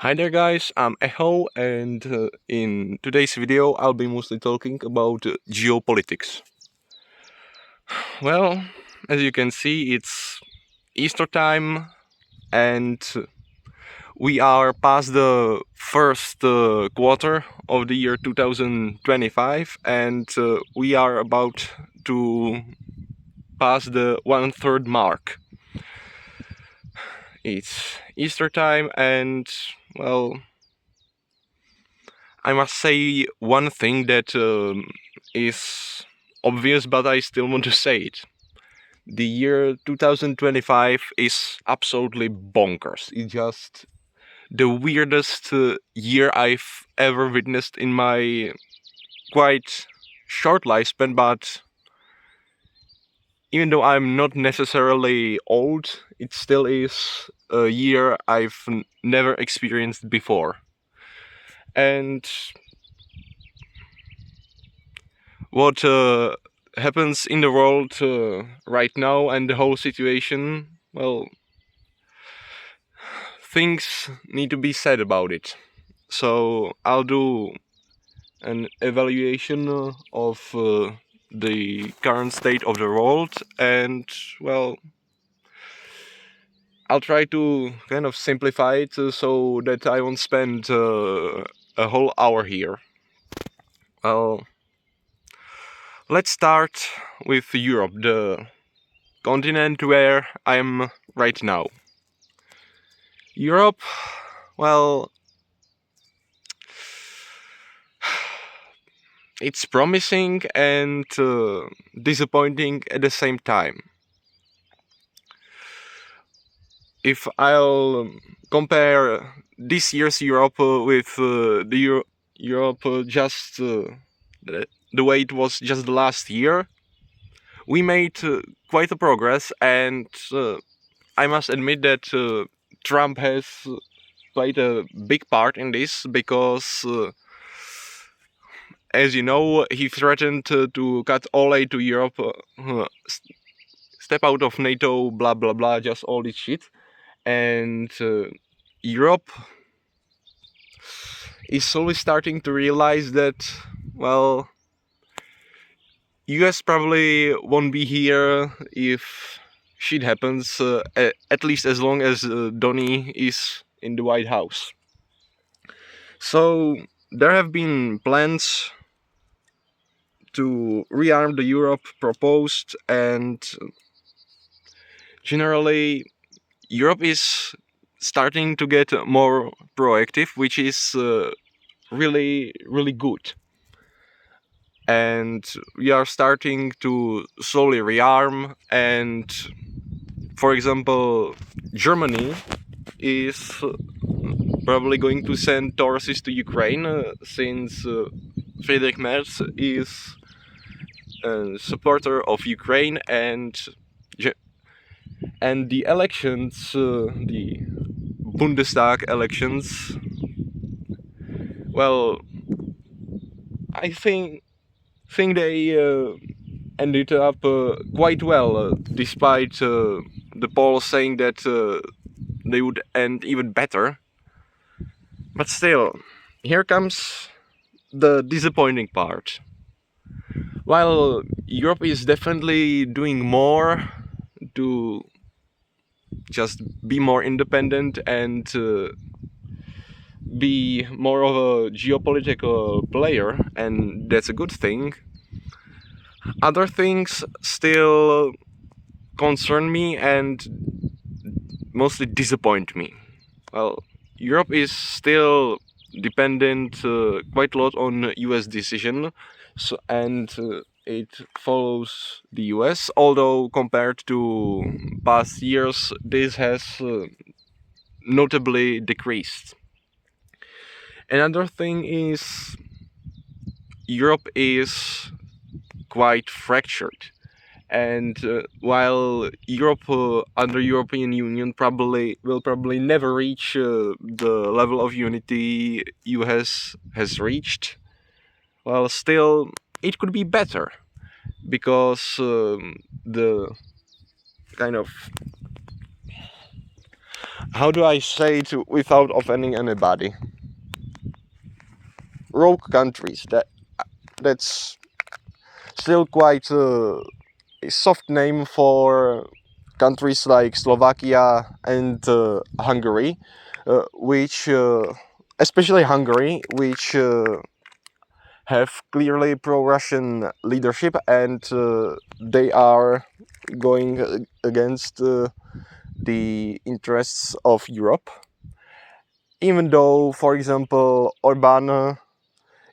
Hi there guys, I'm Echo and in today's video I'll be mostly talking about geopolitics. Well, as you can see it's Easter time and we are past the first quarter of the year 2025 and we are about to pass the 1/3 mark. It's Easter time and well, I must say one thing that is obvious, but I still want to say it. The year 2025 is absolutely bonkers. It's just the weirdest year I've ever witnessed in my quite short lifespan, but even though I'm not necessarily old, it still is a year I've never experienced before. And what happens in the world right now and the whole situation, well, things need to be said about it. So I'll do an evaluation of the current state of the world and, well, I'll try to kind of simplify it so that I won't spend a whole hour here. Well, let's start with Europe, the continent where I'm right now. Europe, well, it's promising and disappointing at the same time. If I'll compare this year's Europe with the Europe just the way it was just the last year, we made quite a progress, and I must admit that Trump has played a big part in this because, as you know, he threatened to cut all aid to Europe, step out of NATO, blah blah blah, just all this shit. And Europe is slowly starting to realize that, well, US probably won't be here if shit happens, at least as long as Donny is in the White House. So there have been plans to rearm the Europe proposed, and generally Europe is starting to get more proactive, which is really good. And we are starting to slowly rearm, and for example, Germany is probably going to send forces to Ukraine since Friedrich Merz is a supporter of Ukraine, and the elections, the Bundestag elections, well, I think they ended up quite well, despite the polls saying that they would end even better. But still, here comes the disappointing part. While Europe is definitely doing more to just be more independent and be more of a geopolitical player, and that's a good thing, other things still concern me and mostly disappoint me. Well, Europe is still dependent quite a lot on US decision, and it follows the US, although compared to past years this has notably decreased. Another thing is Europe is quite fractured, and while Europe under European Union will probably never reach the level of unity US has reached, well, still it could be better, because the kind of how do I say it without offending anybody? Rogue countries. That's still quite a soft name for countries like Slovakia and Hungary, which especially Hungary, which have clearly pro-Russian leadership, and they are going against the interests of Europe. Even though, for example, Orban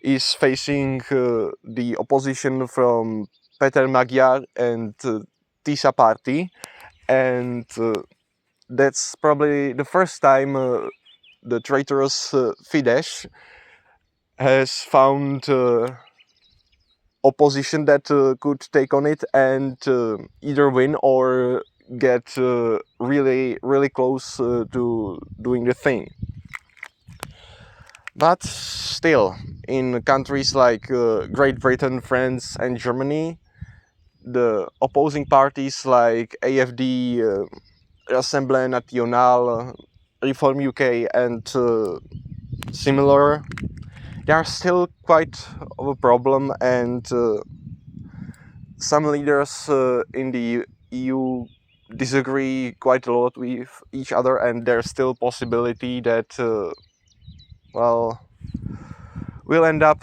is facing the opposition from Peter Magyar and TISA party, and that's probably the first time the traitorous Fidesz has found opposition that could take on it and either win or get really close to doing the thing. But still, in countries like Great Britain, France and Germany, the opposing parties like AFD, Assemblée Nationale, Reform UK and similar, they are still quite of a problem, and some leaders in the EU disagree quite a lot with each other, and there's still possibility that well, we'll end up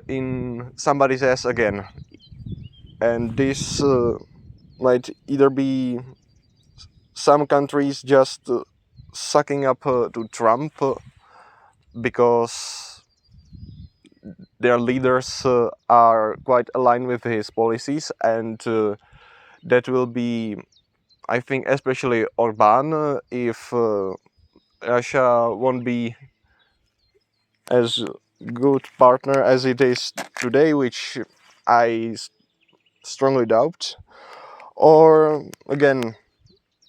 in somebody's ass again. And this might either be some countries just sucking up to Trump because their leaders are quite aligned with his policies, and that will be, I think, especially Orban, if Russia won't be as good partner as it is today, which I strongly doubt. Or again,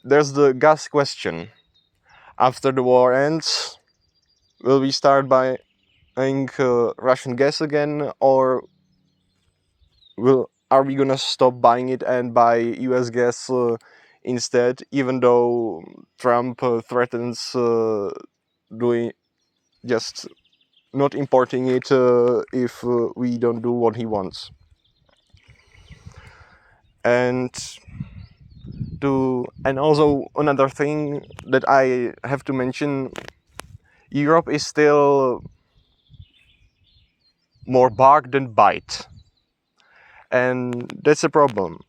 there's the gas question. After the war ends, will we start buying Russian gas again, or are we gonna stop buying it and buy US gas instead, even though Trump threatens doing just not importing it if we don't do what he wants. And also another thing that I have to mention, Europe is still more bark than bite, and that's a problem.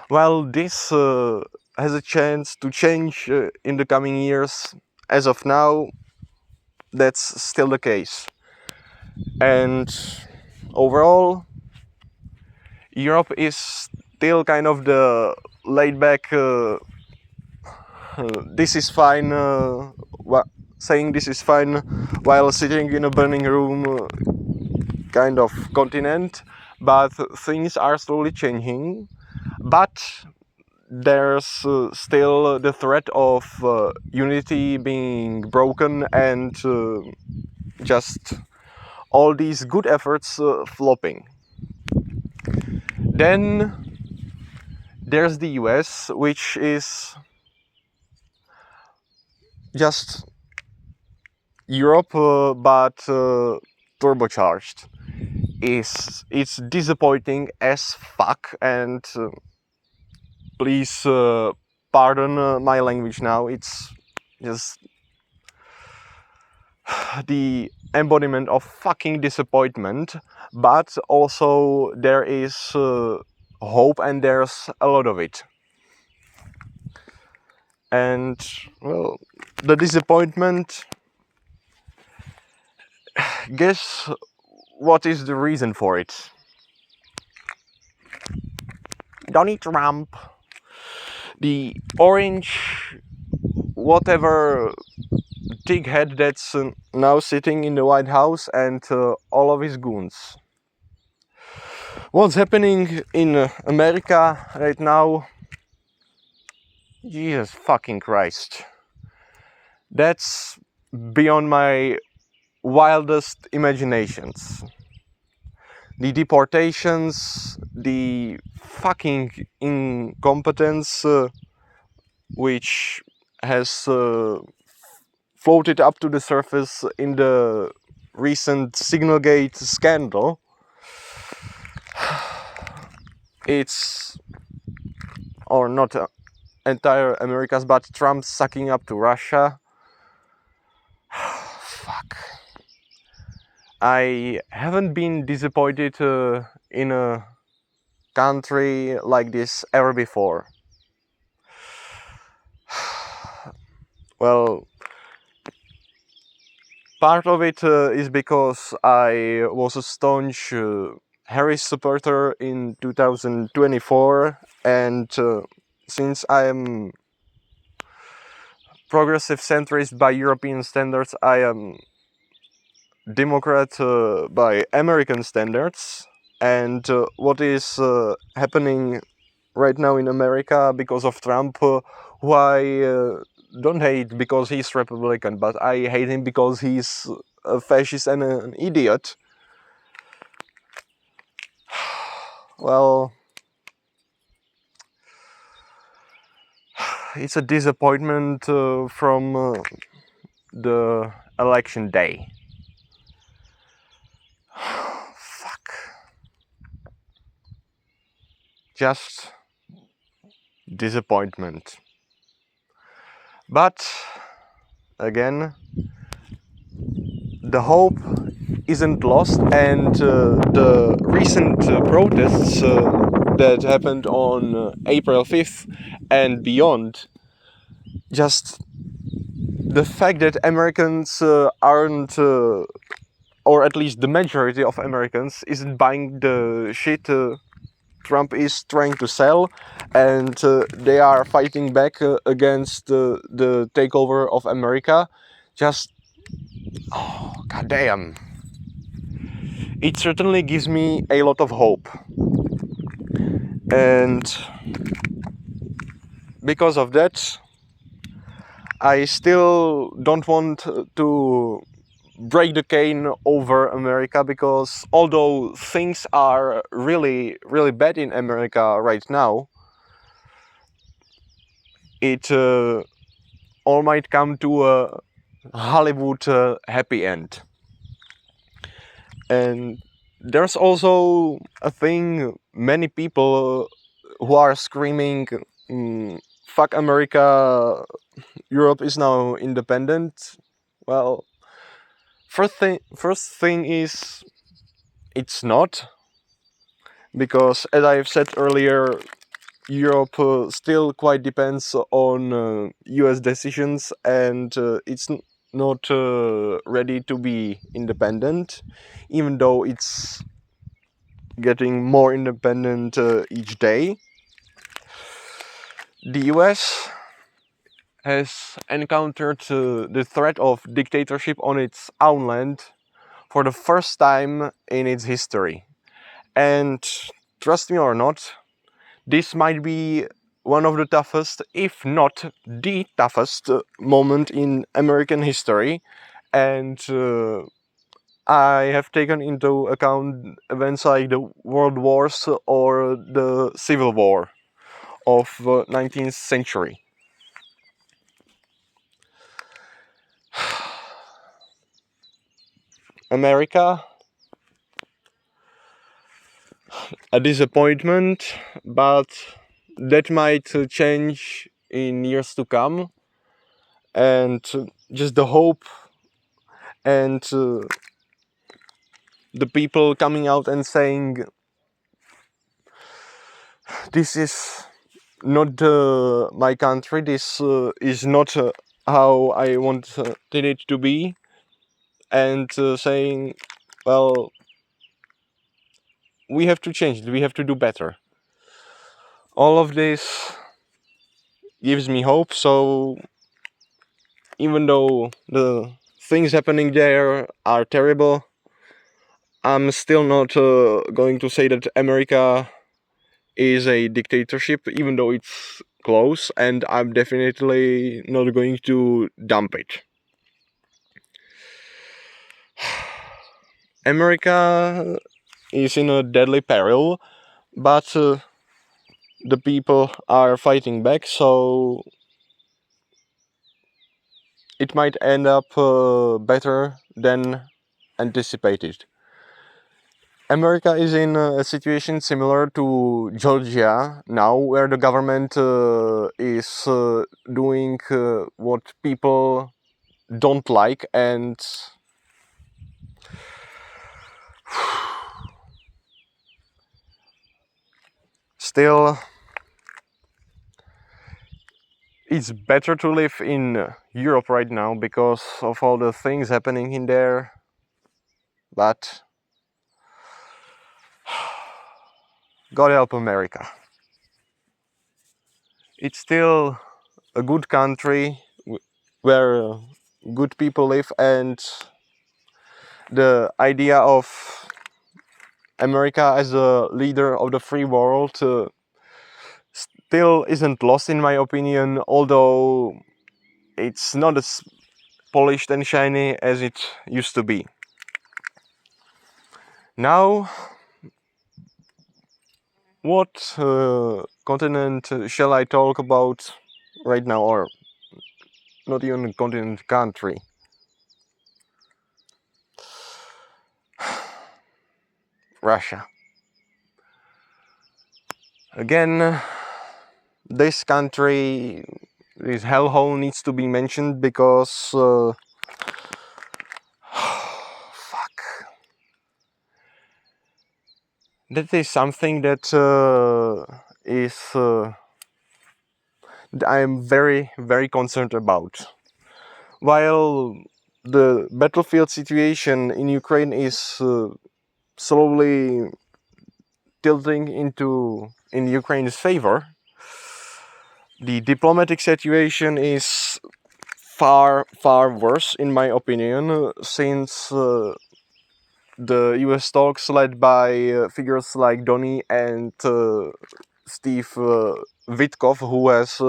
While this has a chance to change in the coming years, as of now, that's still the case. And overall, Europe is still kind of the laid-back, this is fine, saying this is fine while sitting in a burning room kind of continent, but things are slowly changing. But there's still the threat of unity being broken, and just all these good efforts flopping. Then there's the US, which is just Europe but turbocharged. It's disappointing as fuck, and please pardon my language now. It's just the embodiment of fucking disappointment, but also there is hope, and there's a lot of it. And well, the disappointment, guess what is the reason for it? Donald Trump, the orange whatever dighead that's now sitting in the White House, and all of his goons. What's happening in America right now? Jesus fucking Christ. That's beyond my wildest imaginations. The deportations, the fucking incompetence which has floated up to the surface in the recent Signalgate scandal. It's, or not entire Americas, but Trump sucking up to Russia. Fuck. I haven't been disappointed in a country like this ever before. Well, part of it is because I was a staunch Harris supporter in 2024, and since I am progressive centrist by European standards, I am Democrat by American standards. And what is happening right now in America because of Trump, who I don't hate because he's Republican, but I hate him because he's a fascist and an idiot. Well, it's a disappointment from the election day. Fuck. Just disappointment. But again, the hope isn't lost, and the recent protests that happened on April 5th and beyond, just the fact that Americans aren't, or at least the majority of Americans, isn't buying the shit Trump is trying to sell, and they are fighting back against the takeover of America. Just, oh, goddamn. It certainly gives me a lot of hope. And because of that, I still don't want to break the cane over America, because although things are really, really bad in America right now, it all might come to a Hollywood happy end. And there's also a thing, many people who are screaming, fuck America, Europe is now independent. Well, first thing is, it's not, because as I've said earlier, Europe still quite depends on US decisions, and it's not ready to be independent, even though it's getting more independent each day. The US has encountered the threat of dictatorship on its own land for the first time in its history. And trust me or not, this might be one of the toughest, if not the toughest, moment in American history. And I have taken into account events like the World Wars or the Civil War of the 19th century. America, a disappointment, but that might change in years to come. And just the hope and the people coming out and saying, this is not my country, this is not how I wanted it to be, and saying, well, we have to change it, we have to do better. All of this gives me hope, so even though the things happening there are terrible, I'm still not going to say that America is a dictatorship, even though it's close, and I'm definitely not going to dump it. America is in a deadly peril, but the people are fighting back, so it might end up better than anticipated. America is in a situation similar to Georgia now, where the government is doing what people don't like, and still it's better to live in Europe right now because of all the things happening in there. But God help America. It's still a good country where good people live, and the idea of America as a leader of the free world still isn't lost in my opinion, although it's not as polished and shiny as it used to be. Now, what continent shall I talk about right now, or not even continent, country? Russia. Again, this country, this hellhole needs to be mentioned because fuck, that is something that I am very, very concerned about. While the battlefield situation in Ukraine is slowly tilting in Ukraine's favor, the diplomatic situation is far, far worse, in my opinion, since the US talks led by figures like Donny and Steve Witkov, who has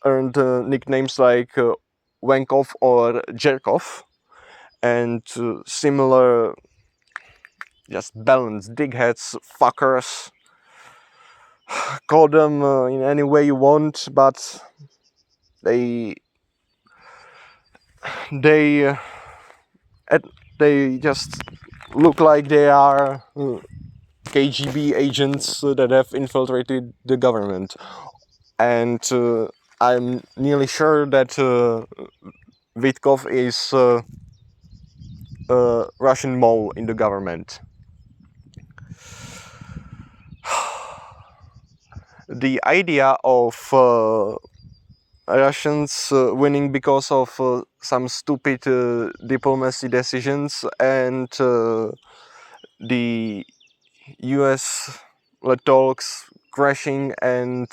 earned nicknames like Wankov or Jerkov, and similar just balanced digheads, fuckers. Call them in any way you want, but they they they just look like they are KGB agents that have infiltrated the government, and I'm nearly sure that Witkov is a Russian mole in the government. The idea of Russians winning because of some stupid diplomacy decisions and the US talks crashing and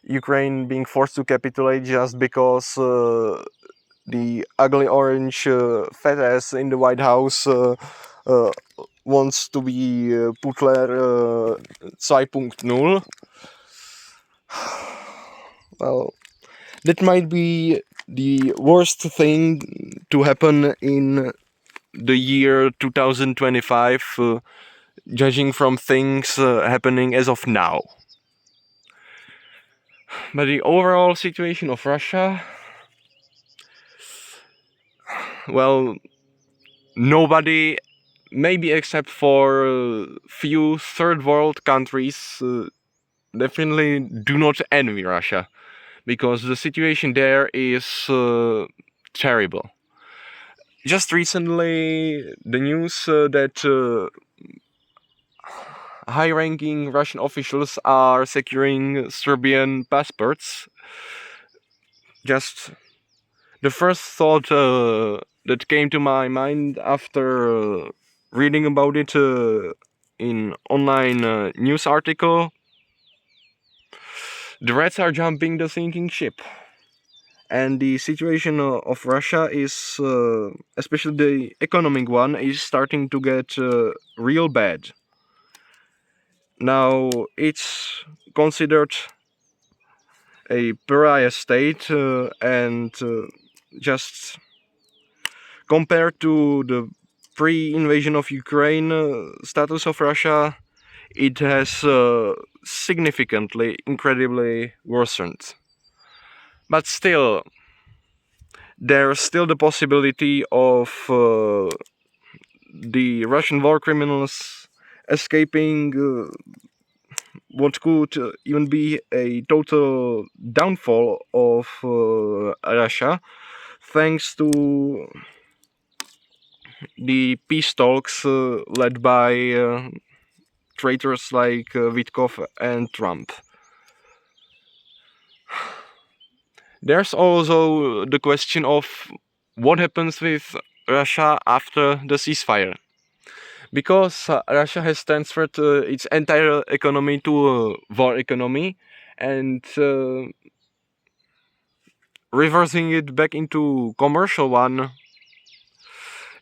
Ukraine being forced to capitulate just because the ugly orange fat ass in the White House wants to be Putler 2.0. Well, that might be the worst thing to happen in the year 2025, judging from things happening as of now. But the overall situation of Russia, well, nobody, maybe except for few third world countries, definitely do not envy Russia, because the situation there is terrible. Just recently, the news that high-ranking Russian officials are securing Serbian passports. Just the first thought that came to my mind after reading about it in online news article: the Reds are jumping the sinking ship. And the situation of Russia is, especially the economic one, is starting to get real bad. Now it's considered a pariah state, and just compared to the pre-invasion of Ukraine status of Russia, it has significantly, incredibly worsened. But still, there's still the possibility of the Russian war criminals escaping what could even be a total downfall of Russia, thanks to the peace talks led by traitors like Witkov and Trump. There's also the question of what happens with Russia after the ceasefire. Because Russia has transferred its entire economy to a war economy, and reversing it back into commercial one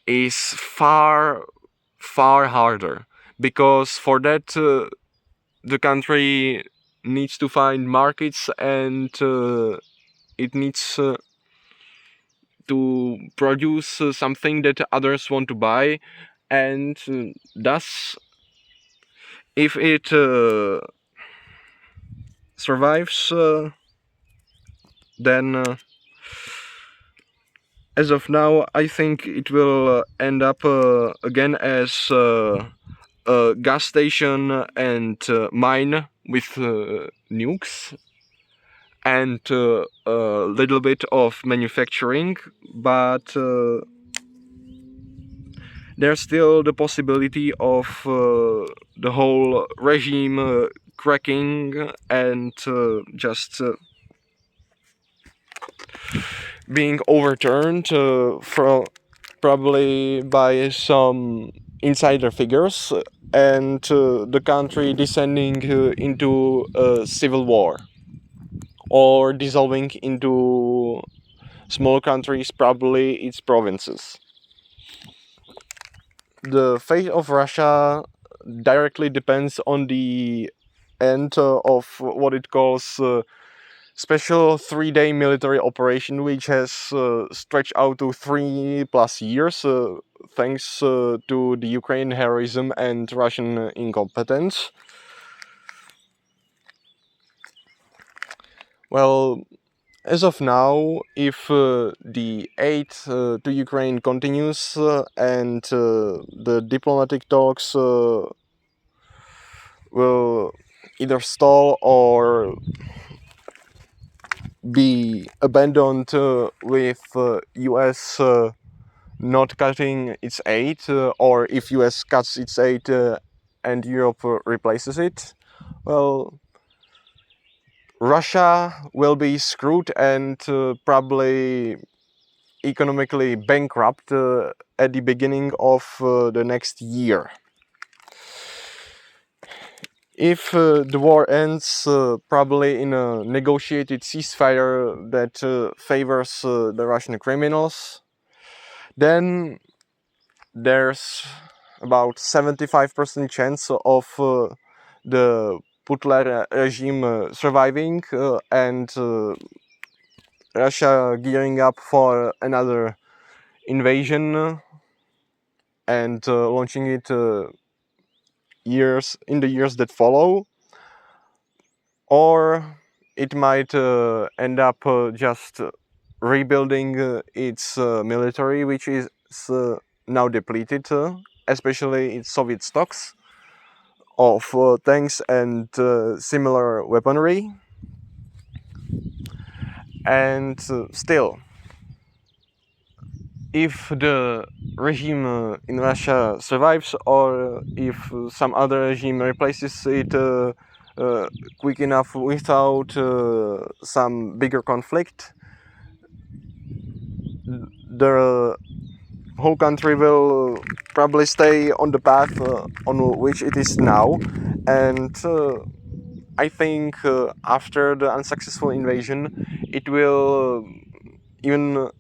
is far harder, because for that the country needs to find markets, and it needs to produce something that others want to buy, and thus if it survives, then as of now I think it will end up again as a gas station and mine with nukes, and a little bit of manufacturing, but there's still the possibility of the whole regime cracking and just being overturned from probably by some insider figures, and the country descending into a civil war, or dissolving into small countries, probably its provinces. The fate of Russia directly depends on the end of what it calls special 3-day military operation, which has stretched out to 3+ years, thanks to the Ukraine heroism and Russian incompetence. Well, as of now, if the aid to Ukraine continues and the diplomatic talks will either stall or be abandoned with US not cutting its aid, or if US cuts its aid and Europe replaces it, well, Russia will be screwed and probably economically bankrupt at the beginning of the next year. If the war ends probably in a negotiated ceasefire that favors the Russian criminals, then there's about 75% chance of the Putler regime surviving and Russia gearing up for another invasion and launching it in the years that follow, or it might end up just rebuilding its military, which is now depleted, especially its Soviet stocks of tanks and similar weaponry. And still, if the regime in Russia survives, or if some other regime replaces it quick enough without some bigger conflict, the whole country will probably stay on the path on which it is now. And I think after the unsuccessful invasion, it will even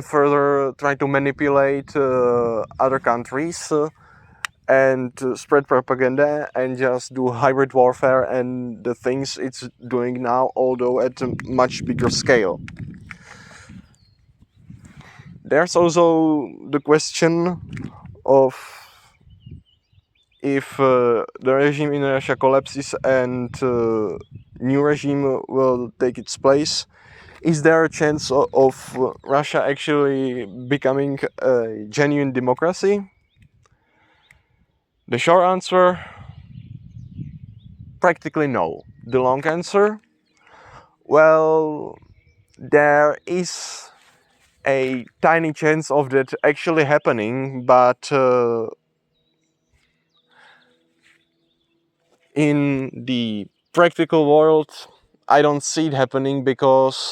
further try to manipulate other countries and spread propaganda and just do hybrid warfare and the things it's doing now, although at a much bigger scale. There's also the question of if the regime in Russia collapses and new regime will take its place, Is there a chance of Russia actually becoming a genuine democracy? The short answer, practically no. The long answer, well, there is a tiny chance of that actually happening, but in the practical world, I don't see it happening because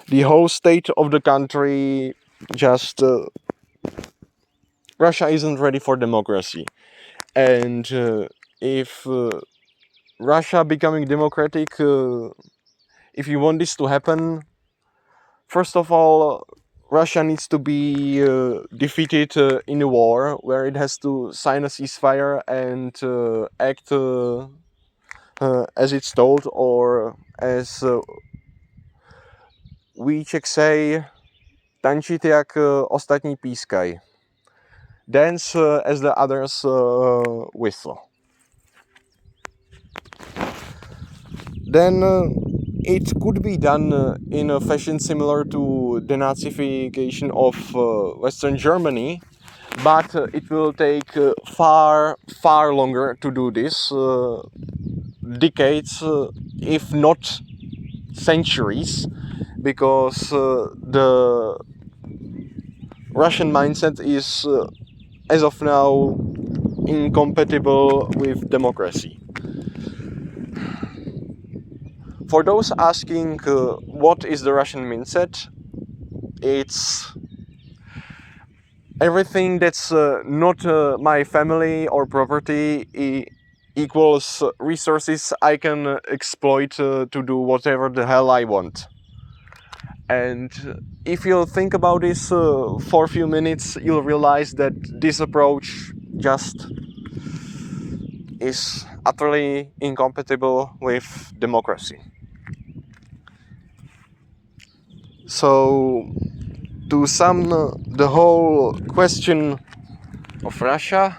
the whole state of the country just Russia isn't ready for democracy, and if Russia becoming democratic, if you want this to happen, first of all, Russia needs to be defeated in a war where it has to sign a ceasefire and act as it's told, or as we Czech say, tančit jak ostatní pískaj. Dance as the others whistle. Then it could be done in a fashion similar to denazification of Western Germany, but it will take far longer to do this, decades, if not centuries, because the Russian mindset is, as of now, incompatible with democracy. For those asking what is the Russian mindset, it's everything that's not my family or property equals resources I can exploit to do whatever the hell I want. And if you think about this for a few minutes, you'll realize that this approach just is utterly incompatible with democracy. So, to sum the whole question of Russia,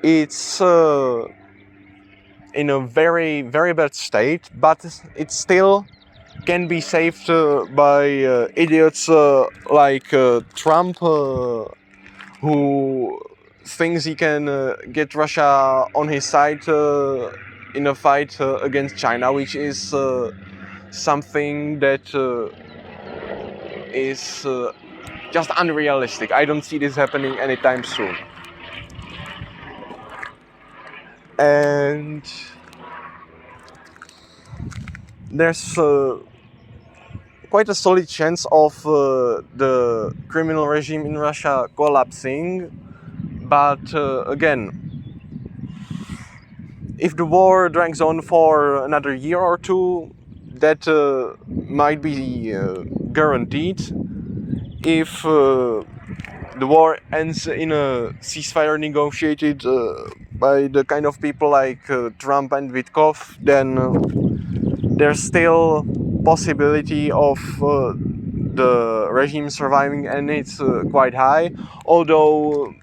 it's in a very, very bad state, but it still can be saved by idiots like Trump, who thinks he can get Russia on his side in a fight against China, which is something that is just unrealistic. I don't see this happening anytime soon. And there's quite a solid chance of the criminal regime in Russia collapsing. But again, if the war drags on for another year or two, that might be guaranteed. If the war ends in a ceasefire negotiated by the kind of people like Trump and Witkov, then there's still possibility of the regime surviving, and it's quite high, although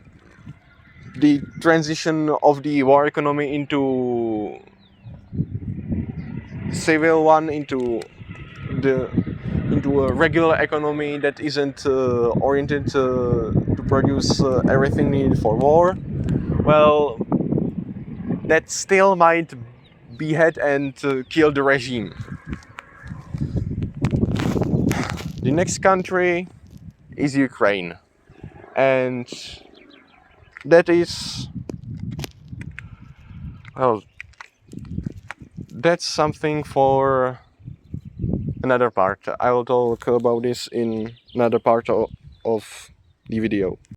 the transition of the war economy into civil one, into a regular economy that isn't oriented to produce everything needed for war, well, that still might behead and kill the regime. The next country is Ukraine, and that is, well, that's something for another part. I will talk about this in another part of the video.